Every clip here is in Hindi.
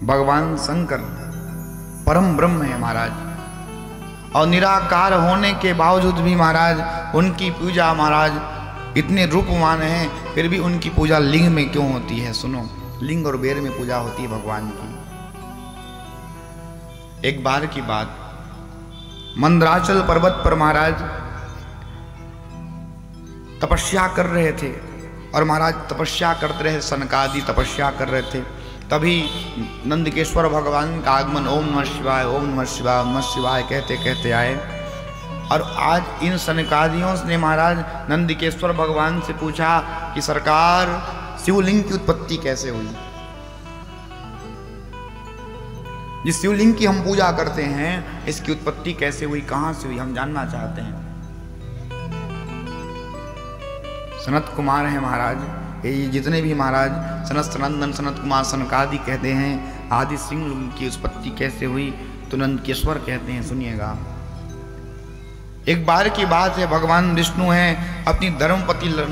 भगवान शंकर परम ब्रह्म है महाराज, और निराकार होने के बावजूद भी महाराज उनकी पूजा महाराज इतने रूपवान हैं, फिर भी उनकी पूजा लिंग में क्यों होती है? सुनो, लिंग और बेर में पूजा होती है भगवान की। एक बार की बात, मंदराचल पर्वत पर महाराज तपस्या कर रहे थे, और महाराज तपस्या करते रहे, सनकादि तपस्या कर रहे थे। तभी नंदकेश्वर भगवान का आगमन ओम नमः शिवाय, ओम नमः शिवाय, ओम नमः शिवाय कहते कहते आए। और आज इन सनकादियों ने महाराज नंदकेश्वर भगवान से पूछा कि सरकार, शिवलिंग की उत्पत्ति कैसे हुई? जिस शिवलिंग की हम पूजा करते हैं, इसकी उत्पत्ति कैसे हुई, कहां से हुई, हम जानना चाहते हैं। सनत कुमार है महाराज, ये जितने भी महाराज सनत सनंदन सनत कुमार सनकादि कहते हैं, आदि सिंह की उत्पत्ति कैसे हुई तो नंदकेश्वर कहते हैं। सुनिएगा, एक बार की बात है, भगवान विष्णु हैं अपनी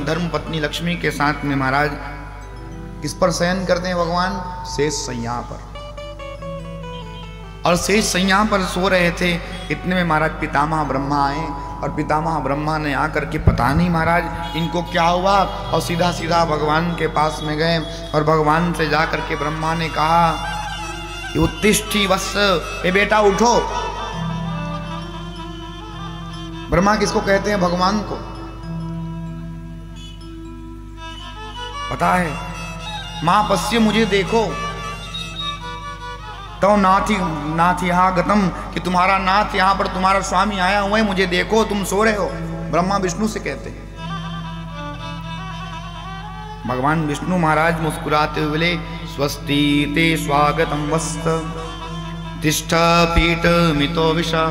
धर्मपत्नी लक्ष्मी के साथ में महाराज किस पर शयन करते हैं भगवान? शेष शैया पर। और शेष शैया पर सो रहे थे, इतने में महाराज पितामह ब्रह्मा आए, और पितामह ब्रह्मा ने आकर के पता नहीं महाराज इनको क्या हुआ, और सीधा सीधा भगवान के पास में गए, और भगवान से जाकर के ब्रह्मा ने कहा कि उत्तिष्ठी वत्स, ए बेटा उठो। ब्रह्मा किसको कहते हैं? भगवान को। पता है, मां पश्य मुझे देखो, तो नाथ यहाँ गतम, कि तुम्हारा नाथ यहाँ पर, तुम्हारा स्वामी आया हुआ है, मुझे देखो, तुम सो रहे हो। ब्रह्मा विष्णु से कहते हैं। भगवान विष्णु महाराज मुस्कुराते हुए बोले, स्वस्ति ते स्वागतम वस्त तिष्ठ पीठ मितो विषा।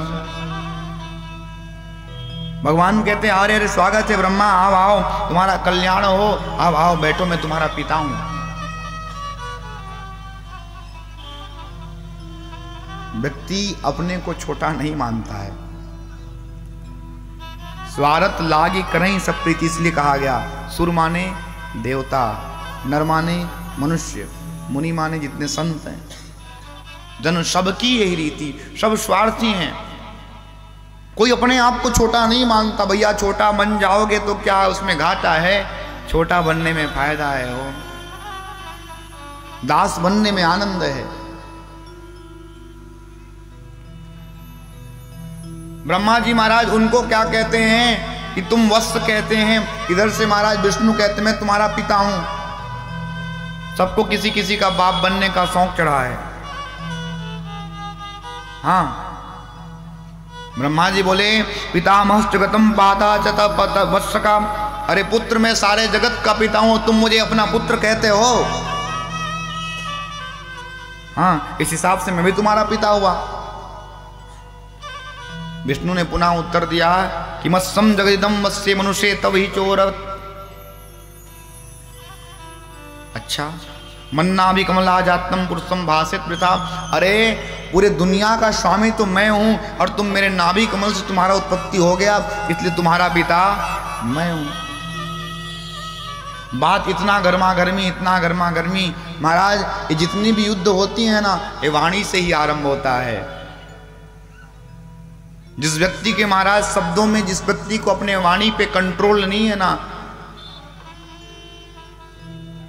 भगवान कहते हैं, अरे अरे स्वागत है ब्रह्मा, आओ आओ, तुम्हारा कल्याण हो, आओ आओ बैठो, मैं तुम्हारा पिता हूं। व्यक्ति अपने को छोटा नहीं मानता है। स्वार्थ लागी करें सब प्रीति, इसलिए कहा गया सुर माने देवता, नर माने मनुष्य, मुनि माने जितने संत हैं, जन सबकी यही रीति, सब स्वार्थी हैं। कोई अपने आप को छोटा नहीं मानता। भैया छोटा बन जाओगे तो क्या उसमें घाटा है? छोटा बनने में फायदा है। हो दास बनने में आनंद है। ब्रह्मा जी महाराज उनको क्या कहते हैं कि तुम वत्स कहते हैं, इधर से महाराज विष्णु कहते हैं मैं तुम्हारा पिता हूं। सबको किसी किसी का बाप बनने का शौक चढ़ा है। हाँ, ब्रह्मा जी बोले पितामह जगतम पाता चत पत वत्स का, अरे पुत्र मैं सारे जगत का पिता हूं, तुम मुझे अपना पुत्र कहते हो। हाँ, इस हिसाब से मैं भी तुम्हारा पिता हुआ। विष्णु ने पुनः उत्तर दिया कि मत्सम जगदिदम मत्स्य मनुष्य तब ही चोर। अच्छा, मन्ना भी कमला जातम पुरुषम भाषित वृथा, अरे पूरे दुनिया का स्वामी तो मैं हूं, और तुम मेरे नाभि कमल से तुम्हारा उत्पत्ति हो गया, इसलिए तुम्हारा पिता मैं हूं। बात इतना गर्मा गर्मी, इतना गर्मा गर्मी महाराज, ये जितनी भी युद्ध होती है ना, ये वाणी से ही आरंभ होता है। जिस व्यक्ति के महाराज शब्दों में, जिस व्यक्ति को अपने वाणी पे कंट्रोल नहीं है ना,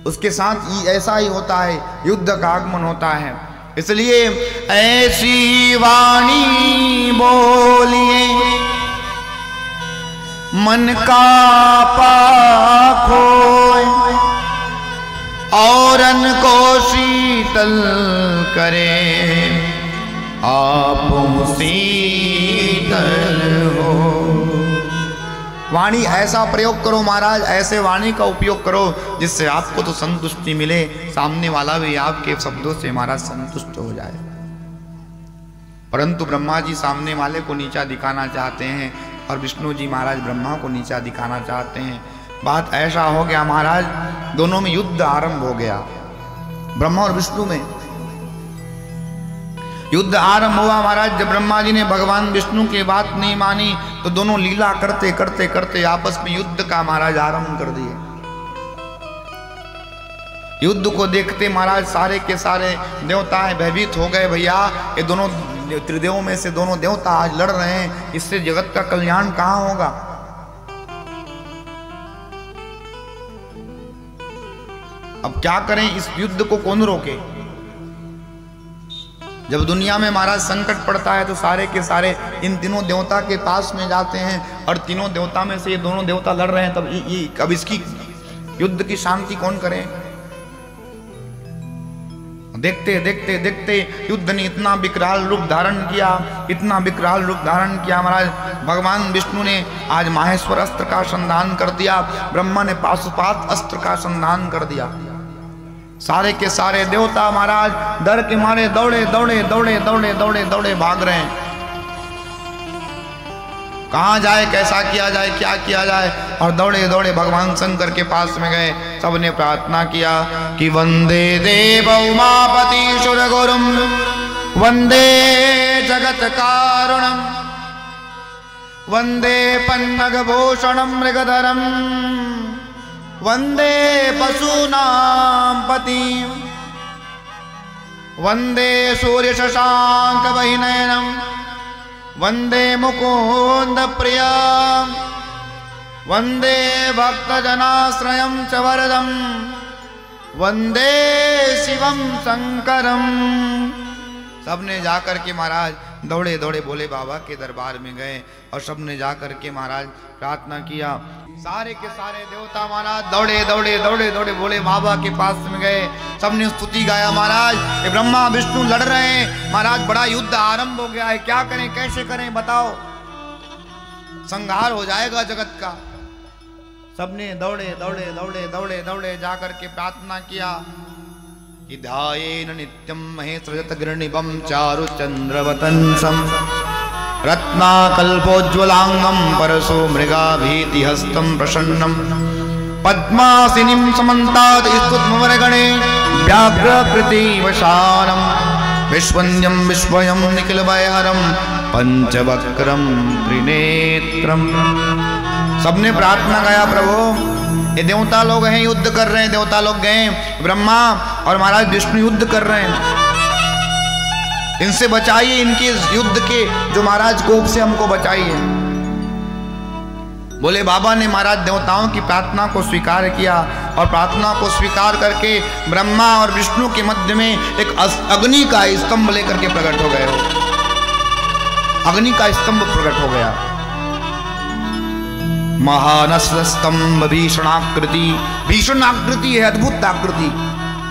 उसके साथ ऐसा ही होता है, युद्ध का आगमन होता है। इसलिए ऐसी वाणी बोलिए मन का पाखो, औरन को शीतल करे, आप शीतल हो। वाणी ऐसा प्रयोग करो महाराज, ऐसे वाणी का उपयोग करो जिससे आपको तो संतुष्टि मिले, सामने वाला भी आपके शब्दों से महाराज संतुष्ट हो जाए। परंतु ब्रह्मा जी सामने वाले को नीचा दिखाना चाहते हैं, और विष्णु जी महाराज ब्रह्मा को नीचा दिखाना चाहते हैं। बात ऐसा हो गया महाराज, दोनों में युद्ध आरंभ हो गया। ब्रह्मा और विष्णु में युद्ध आरंभ हुआ महाराज। जब ब्रह्मा जी ने भगवान विष्णु की बात नहीं मानी, तो दोनों लीला करते करते करते आपस में युद्ध का महाराज आरंभ कर दिए। युद्ध को देखते महाराज सारे के सारे देवता भयभीत हो गए। भैया ये दोनों त्रिदेवों में से दोनों देवता आज लड़ रहे हैं, इससे जगत का कल्याण कहां होगा। अब क्या करें, इस युद्ध को कौन रोके। जब दुनिया में महाराज संकट पड़ता है तो सारे के सारे इन तीनों देवता के पास में जाते हैं और तीनों देवता में से ये दोनों देवता लड़ रहे हैं, तब अब इसकी युद्ध की शांति कौन करे। देखते देखते देखते युद्ध ने इतना विकराल रूप धारण किया, इतना विकराल रूप धारण किया महाराज। भगवान विष्णु ने आज माहेश्वर अस्त्र का संधान कर दिया, ब्रह्मा ने पाशुपात अस्त्र का संधान कर दिया। सारे के सारे देवता महाराज डर के मारे दौड़े दौड़े दौड़े दौड़े दौड़े दौड़े भाग रहे हैं। कहां जाए, कैसा किया जाए, क्या किया जाए, और दौड़े दौड़े भगवान शंकर के पास में गए। सबने प्रार्थना किया कि वंदे देव उमापति सुर गुरुम वंदे जगत कारुणम वंदे पन्नग भूषणम मृगधरम वंदे पशूनां पति वंदे सूर्य शशांक वहिनयनम वंदे मुकुंद प्रिया वंदे भक्तजनाश्रयं च वरदं वंदे शिवं शंकरम। सबने जाकर के महाराज दौड़े दौड़े भोले बाबा के दरबार में गए और सबने जाकर के महाराज प्रार्थना किया। सारे के सारे देवता महाराज दौड़े दौड़े दौड़े दौड़े भोले बाबा के पास में गए। सबने स्तुति गाया, महाराज ये ब्रह्मा विष्णु लड़ रहे हैं, महाराज बड़ा युद्ध आरंभ हो गया है, क्या करें, कैसे करें, बताओ, संहार हो जाएगा जगत का। सबने दौड़े दौड़े दौड़े दौड़े दौड़े जाकर के प्रार्थना किया कि ध्यायेन नित्यं महेश्वरजत गृणिभं चारुचंद्रवतंसं रत्नाकल्पोज्ज्वलांगं परशो मृगाभीतिहस्तं प्रसन्नं पद्मासिनीं समन्तात् स्तुत्मवरगणे व्याघ्रकृतिवशानं विश्वन्यं विश्वयं निखिलभयहरं पंचवक्त्रं त्रिनेत्रं। सबने प्रार्थना गाया, प्रभु ये देवता लोग हैं, युद्ध कर रहे हैं, देवता लोग गए, ब्रह्मा और महाराज विष्णु युद्ध कर रहे हैं, इनसे बचाइए, इनके युद्ध के जो महाराज कोप से हमको बचाइए। बोले बाबा ने महाराज देवताओं की प्रार्थना को स्वीकार किया और प्रार्थना को स्वीकार करके ब्रह्मा और विष्णु के मध्य में एक अग्नि का स्तंभ लेकर के प्रकट हो गए। अग्नि का स्तंभ प्रकट हो गया, महानस्र स्तंभ भीषणाकृति, भीषण आकृति है, अद्भुत आकृति,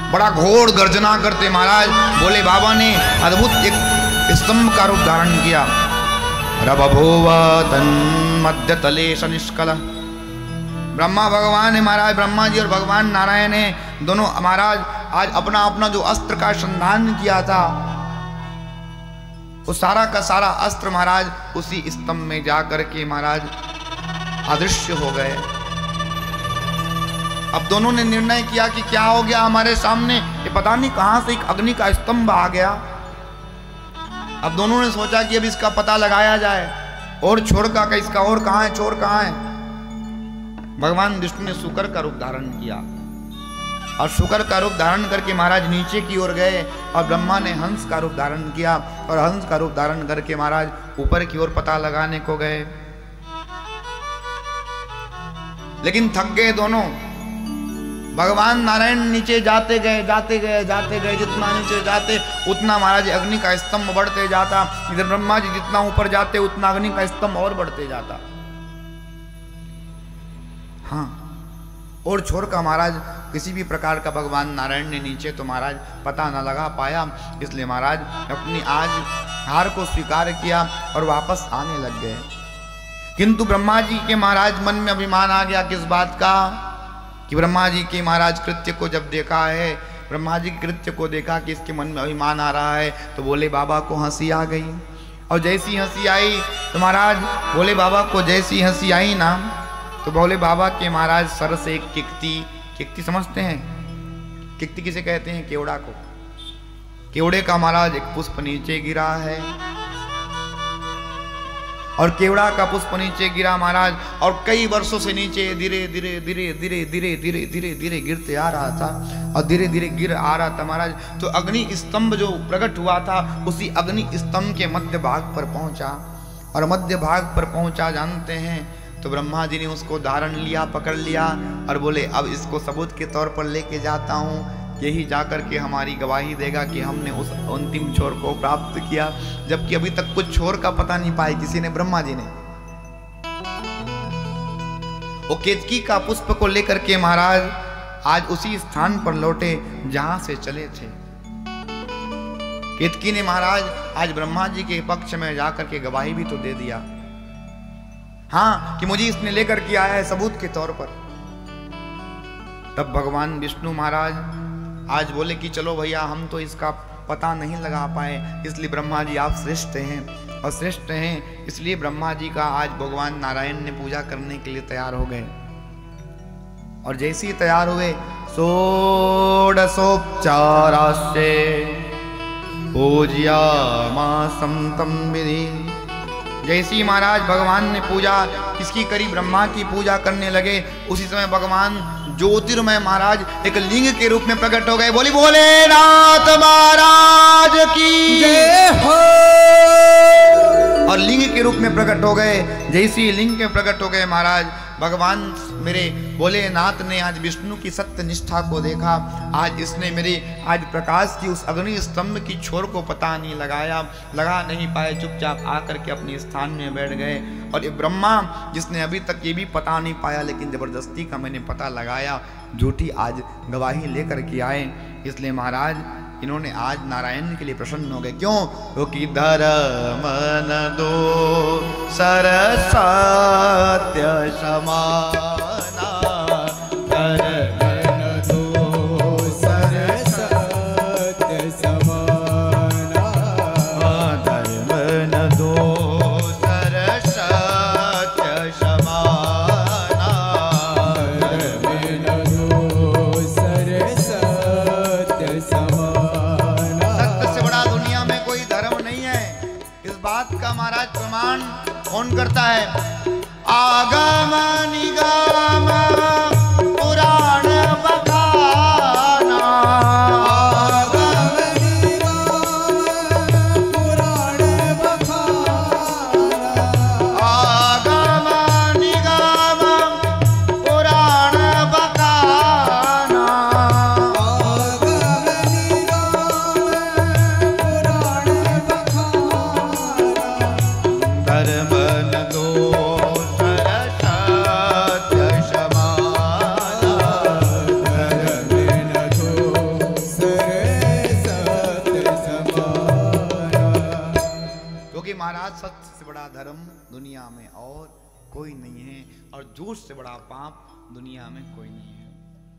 बड़ा घोर गर्जना करते महाराज बोले बाबा ने अद्भुत एक स्तंभ का रूप धारण किया। रबभूव तन्मध्य तले निष्कल। ब्रह्मा भगवान है महाराज, ब्रह्मा जी और भगवान नारायण ने दोनों महाराज आज अपना अपना जो अस्त्र का संधान किया था, वो सारा का सारा अस्त्र महाराज उसी स्तंभ में जाकर के महाराज अदृश्य हो गए। अब दोनों ने निर्णय किया कि क्या हो गया हमारे सामने, ये पता नहीं कहां से एक अग्नि का स्तंभ आ गया। अब दोनों ने सोचा कि अब इसका पता लगाया जाए, और छोर का इसका और कहां है, चोर कहां है। भगवान विष्णु ने शुकर का रूप धारण किया और शुकर का रूप धारण करके महाराज नीचे की ओर गए और ब्रह्मा ने हंस का रूप धारण किया और हंस का रूप धारण करके महाराज ऊपर की ओर पता लगाने को गए, लेकिन थक गए दोनों। भगवान नारायण नीचे जाते गए जाते गए जाते गए, जितना नीचे जाते उतना महाराज अग्नि का स्तंभ बढ़ते जाता, इधर ब्रह्मा जी जितना ऊपर जाते उतना अग्नि का स्तंभ और बढ़ते जाता। हाँ, और छोर का महाराज किसी भी प्रकार का भगवान नारायण ने नीचे तो महाराज पता न लगा पाया, इसलिए महाराज अपनी आज हार को स्वीकार किया और वापस आने लग गए। किंतु ब्रह्मा जी के महाराज मन में अभिमान आ गया, किस बात का, कि ब्रह्मा जी के महाराज कृत्य को जब देखा है, ब्रह्मा जी के कृत्य को देखा कि इसके मन में अभिमान आ रहा है, तो बोले बाबा को हंसी आ गई। और जैसी हंसी आई तो महाराज बोले बाबा को जैसी हंसी आई ना, तो बोले बाबा के महाराज सर से एक किक्ति समझते हैं, किक्ति किसे कहते हैं, केवड़ा को, केवड़े का महाराज एक पुष्प नीचे गिरा है और केवड़ा का पुष्प नीचे गिरा महाराज, और कई वर्षों से नीचे धीरे धीरे धीरे धीरे धीरे धीरे धीरे धीरे गिरते आ रहा था, और धीरे धीरे गिर आ रहा था महाराज। तो अग्नि स्तंभ जो प्रकट हुआ था उसी अग्नि स्तंभ के मध्य भाग पर पहुंचा, और मध्य भाग पर पहुंचा जानते हैं तो ब्रह्मा जी ने उसको धारण लिया, पकड़ लिया और बोले अब इसको सबूत के तौर पर लेके जाता हूँ, यही जाकर के हमारी गवाही देगा कि हमने उस अंतिम छोर को प्राप्त किया। जबकि अभी तक कुछ छोर का पता नहीं पाए किसी ने, ब्रह्मा जी ने। वो केतकी का पुष्प को लेकर के महाराज आज उसी स्थान पर लौटे जहां से चले थे। केतकी ने महाराज आज ब्रह्मा जी के पक्ष में जाकर के गवाही भी तो दे दिया, हाँ, कि मुझे इसने लेकर के आया है सबूत के तौर पर। तब भगवान विष्णु महाराज आज बोले कि चलो भैया हम तो इसका पता नहीं लगा पाए, इसलिए ब्रह्मा जी आप श्रेष्ठ हैं, और श्रेष्ठ हैं इसलिए ब्रह्मा जी का आज भगवान नारायण ने पूजा करने के लिए तैयार हो गए। और जैसे ही तैयार हुए षोडशोपचारास्ते पूज्यामासं तं विधि। जैसे ही महाराज भगवान ने पूजा किसकी करी, ब्रह्मा की पूजा करने लगे, उसी समय भगवान ज्योतिर्मय महाराज एक लिंग के रूप में प्रकट हो गए। बोली भोलेनाथ महाराज की जय हो। और लिंग के रूप में प्रकट हो गए। जैसे ही लिंग में प्रकट हो गए महाराज, भगवान मेरे भोलेनाथ ने आज विष्णु की सत्य निष्ठा को देखा। आज इसने मेरे आज प्रकाश की उस अग्नि स्तंभ की छोर को पता नहीं लगा नहीं पाए, चुपचाप आकर के अपने स्थान में बैठ गए। और ये ब्रह्मा जिसने अभी तक ये भी पता नहीं पाया, लेकिन जबरदस्ती का मैंने पता लगाया, झूठी आज गवाही लेकर के आए। इसलिए महाराज इन्होंने आज नारायण के लिए प्रसन्न हो गए। क्यों? क्योंकि धर्म न दो सरसत्य समाना, धर्म न दो सरसत्य समाना, धर्म न दो सरसत्य समाना, धर्म न दो सरसत्य समाना। बात का महाराज प्रमाण कौन करता है? आगम निगम पुराण बखाना, आगम निगम पुराण बखाना, आगम निगम पुराण बखाना, आगम निगम पुराण बखाना, धर्म न दो सरसत्य समाना, धर्म न दो सरसत्य समाना। क्योंकि महाराज सत्य से बड़ा धर्म दुनिया में और कोई नहीं है, और झूठ से बड़ा पाप दुनिया में कोई नहीं है।